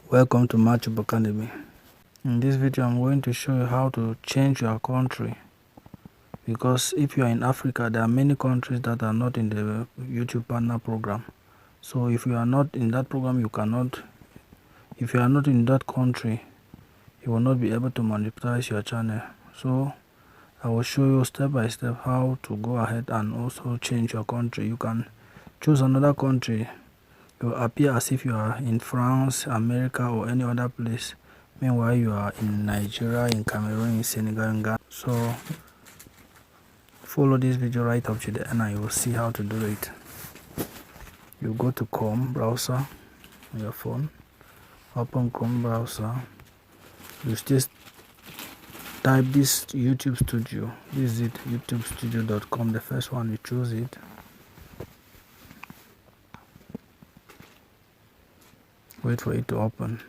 Welcome to Matchup Academy. In this video I'm going to show you how to change your country, because if you are in Africa there are many countries that are not in the YouTube partner program. So if you are not in that program, if you are not in that country, you will not be able to monetize your channel. So I will show you step by step how to go ahead and also change your country. You can choose another country. It will appear as if you are in France, America, or any other place. Meanwhile, you are in Nigeria, in Cameroon, in Senegal, in Ghana. So follow this video right up to the end and you will see how to do it. You go to Chrome browser on your phone, open Chrome browser. You just type this YouTube Studio. This is it, youtubestudio.com. The first one, you choose it. Wait for it to open.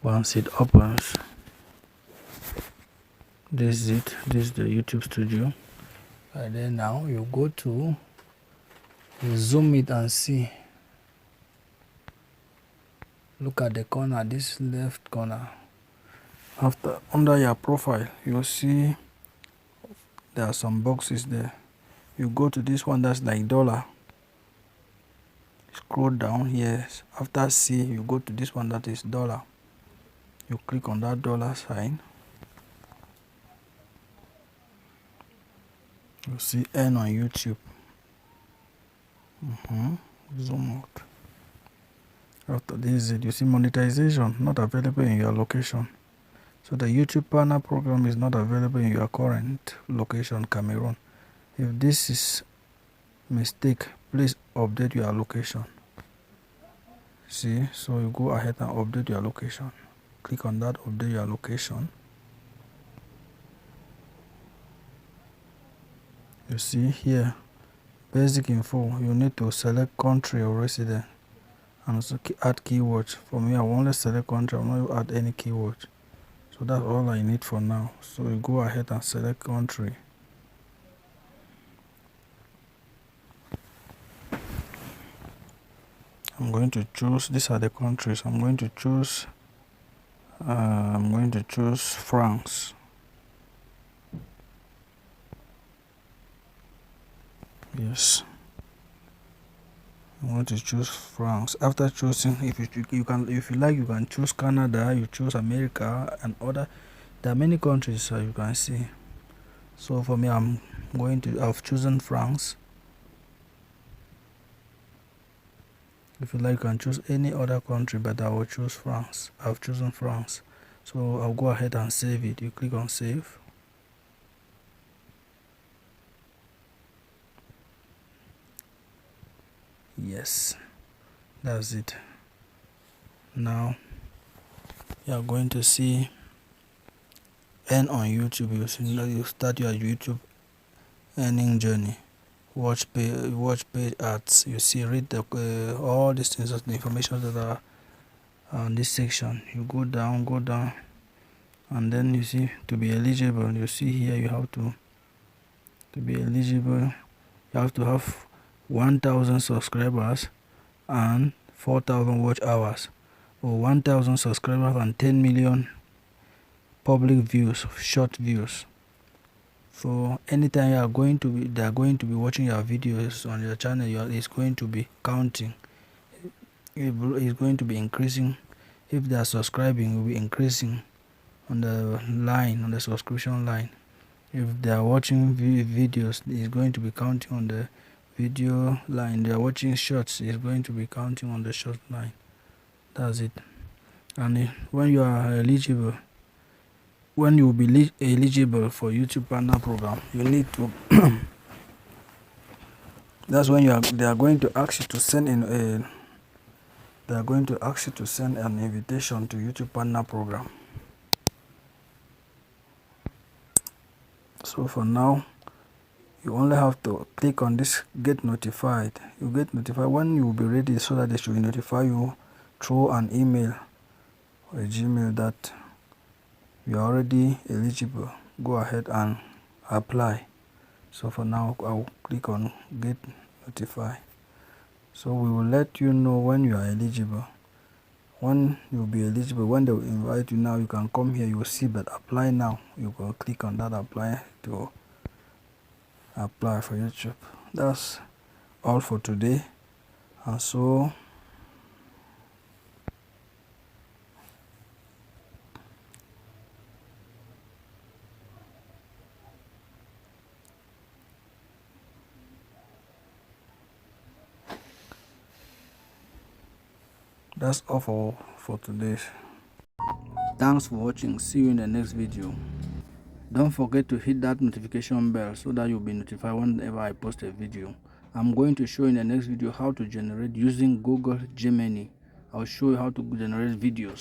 Once it opens, this is it. This is the YouTube Studio. And then now you go to, you zoom it and see. Look at the corner, this left corner. After, under your profile, you'll see there are some boxes there. You go to this one that's like dollar. Scroll down, yes. After C, you go to this one that is dollar. You click on that dollar sign. You see N on YouTube. Zoom out. After this, you see monetization not available in your location. So the YouTube partner program is not available in your current location, Cameroon. If this is mistake, please update your location. See, so you go ahead and update your location. Click on that, update your location. You see here, basic info, you need to select country or resident and also add keywords. For me, I will only select country, I will not add any keywords. So that's all I need for now. So you go ahead and select country. I'm going to choose, these are the countries. I'm going to choose France. Yes, I'm going to choose France. After choosing, if you like, you can choose Canada, you choose America and other. There are many countries you can see. So for me, I've chosen France. If you like, you can choose any other country, but I will choose France. I've chosen France. So I'll go ahead and save it. You click on save. Yes, that's it. Now you are going to see N on YouTube. You start your YouTube earning journey. Watch pay ads. You see, read the all these things, the information that are on this section. You go down, and then you see to be eligible. You see here you have to be eligible. You have to have 1,000 subscribers and 4,000 watch hours, or 1,000 subscribers and 10 million public views, short views. So anytime they are going to be watching your videos on your channel, it's going to be counting. It's going to be increasing. If they are subscribing, it will be increasing on the subscription line. If they are watching videos, it's going to be counting on the video line. They are watching shorts, it's going to be counting on the short line. That's it. And when you are eligible, when you will be eligible for YouTube partner program, you need to that's when they are going to ask you to send in an invitation to YouTube partner program. So for now, You only have to click on this get notified. You get notified when you will be ready, so that they should notify you through an email or a Gmail that you are already eligible. Go ahead and apply. So for now, I'll click on get notified. So we will let you know when you are eligible. When you'll be eligible, when they will invite you, now you can come here. You will see that apply now. You can click on that apply to apply for YouTube. That's all for today. And so that's all for today. Thanks for watching. See you in the next video. Don't forget to hit that notification bell so that you'll be notified whenever I post a video. I'm going to show in the next video how to generate using Google Gemini. I'll show you how to generate videos.